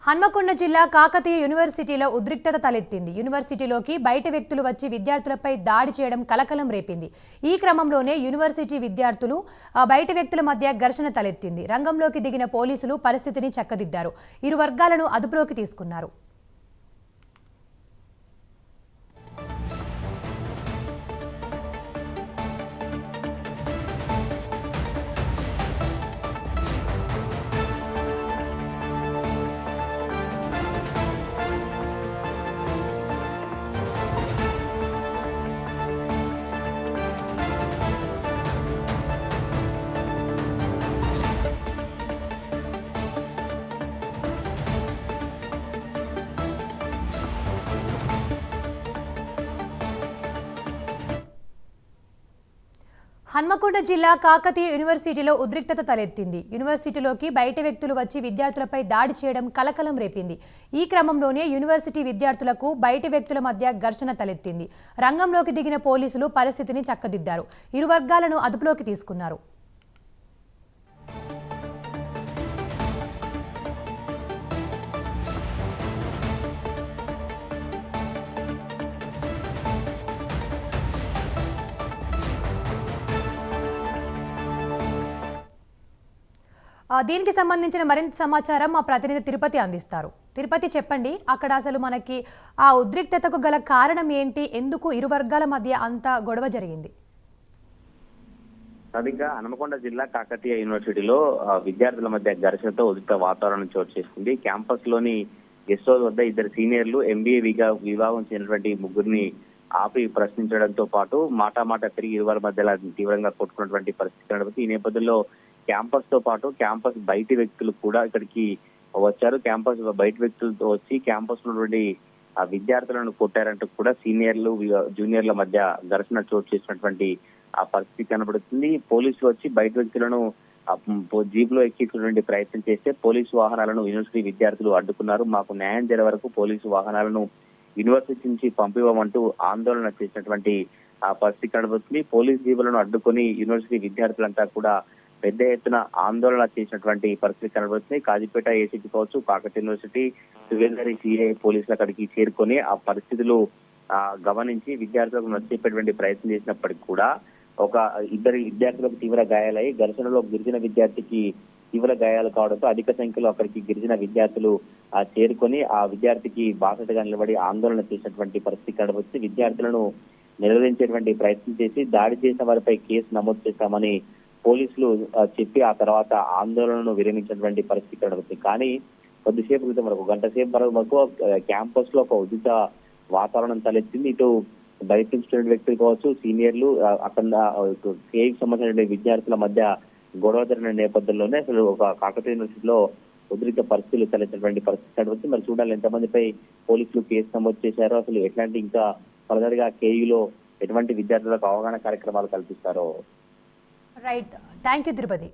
హన్మకొండ జిల్లా కాకతీయ యూనివర్సిటీలో ఉద్రిక్తత తలెత్తింది. యూనివర్సిటీలోకి బయట వ్యక్తులు వచ్చి విద్యార్థులపై దాడి చేయడం కలకలం రేపింది. ఈ క్రమంలోనే యూనివర్సిటీ విద్యార్థులు బయట వ్యక్తుల మధ్య ఘర్షణ తలెత్తింది. రంగంలోకి దిగిన పోలీసులు పరిస్థితిని చక్కదిద్దారు. ఇరు వర్గాలను అదుపులోకి తీసుకున్నారు. హన్మకొండ జిల్లా కాకతీయ యూనివర్సిటీలో ఉద్రిక్తత తలెత్తింది. యూనివర్సిటీలోకి బయట వ్యక్తులు వచ్చి విద్యార్థులపై దాడి చేయడం కలకలం రేపింది. ఈ క్రమంలోనే యూనివర్సిటీ విద్యార్థులకు బయట వ్యక్తుల మధ్య ఘర్షణ తలెత్తింది. రంగంలోకి దిగిన పోలీసులు పరిస్థితిని చక్కదిద్దారు. ఇరు వర్గాలను అదుపులోకి తీసుకున్నారు. దీనికి సంబంధించిన మరింత సమాచారం మా ప్రతినిధి తిరుపతి అందిస్తారు. తిరుపతి, చెప్పండి, అక్కడ అసలు మనకి ఆ ఉద్రిక్తతకు గల కారణం ఏంటి? ఎందుకు ఇరు వర్గాల మధ్య అంత గొడవ జరిగింది? సరిగ్గా హన్మకొండ జిల్లా కాకతీయ యూనివర్సిటీలో విద్యార్థుల మధ్య ఘర్షణతో ఉద్రిక్త వాతావరణం చోటు చేసుకుంది. క్యాంపస్ లోని గెస్ట్ హౌస్ వద్ద ఇద్దరు సీనియర్లు ఎంబీఏ విభాగం చెందినటువంటి ముగ్గురిని ఆపి ప్రశ్నించడంతో పాటు మాటామాట తిరిగి ఇరువురి మధ్యలో తీవ్రంగా కొట్టుకున్నటువంటి పరిస్థితి కనబడుతుంది. ఈ నేపథ్యంలో క్యాంపస్ తో పాటు క్యాంపస్ బయటి వ్యక్తులు కూడా ఇక్కడికి వచ్చారు. క్యాంపస్ బయట వ్యక్తులతో వచ్చి క్యాంపస్ లో నుండి ఆ విద్యార్థులను కొట్టారంటూ కూడా సీనియర్లు జూనియర్ల మధ్య ఘర్షణ చోటు చేసినటువంటి ఆ పరిస్థితి కనబడుతుంది. పోలీసులు వచ్చి బయట వ్యక్తులను జీప్ లో ఎక్కించినటువంటి ప్రయత్నం చేస్తే పోలీసు వాహనాలను యూనివర్సిటీ విద్యార్థులు అడ్డుకున్నారు. మాకు న్యాయం జరిగే వరకు పోలీసు వాహనాలను యూనివర్సిటీ నుంచి పంపివ్వమంటూ ఆందోళన చేసినటువంటి ఆ పరిస్థితి కనబడుతుంది. పోలీసు జీబులను అడ్డుకొని యూనివర్సిటీ విద్యార్థులంతా కూడా పెద్ద ఎత్తున ఆందోళన చేసినటువంటి పరిస్థితి కనబడుతుంది. కాజీపేట ఏసీపీ కావచ్చు, కాకతీయ యూనివర్సిటీ సువేందరి సిఐ పోలీసులు అక్కడికి చేరుకొని ఆ పరిస్థితులు గమనించి విద్యార్థులకు నచ్చజెప్పేటువంటి ప్రయత్నం చేసినప్పటికీ కూడా ఇద్దరు విద్యార్థులకు తీవ్ర గాయాలై ఘర్షణలో గిరిజన విద్యార్థికి తీవ్ర గాయాలు కావడంతో అధిక సంఖ్యలో అక్కడికి గిరిజన విద్యార్థులు చేరుకొని ఆ విద్యార్థికి బాసటగా నిలబడి ఆందోళన చేసినటువంటి పరిస్థితి కనబడుతుంది. విద్యార్థులను నిరోధించేటువంటి ప్రయత్నం చేసి దాడి చేసిన వారిపై కేసు నమోదు చేశామని పోలీసులు చెప్పి ఆ తర్వాత ఆందోళనను విరమించినటువంటి పరిస్థితి కనబడుతుంది. కానీ కొద్దిసేపు క్రితం వరకు గంట సేపు వరకు క్యాంపస్ లో ఒక ఉచిత వాతావరణం తలెత్తింది. ఇటు బయట నుంచి వ్యక్తులు కావచ్చు, సీనియర్లు, అక్కడ కేకి సంబంధించిన విద్యార్థుల మధ్య గొడవ జరిగిన నేపథ్యంలోనే అసలు ఒక కాకతీయ యూనివర్సిటీలో ఉద్రిక్త పరిస్థితులు తలెత్తినటువంటి పరిస్థితి కనబడుతుంది. మరి చూడాలి ఎంతమందిపై పోలీసులు కేసు నమోదు చేశారో, అసలు ఎట్లాంటి ఇంకా ఫర్దర్ గా కేయులో ఎటువంటి విద్యార్థులకు అవగాహన కార్యక్రమాలు కల్పిస్తారో. Right, thank you Tirupati.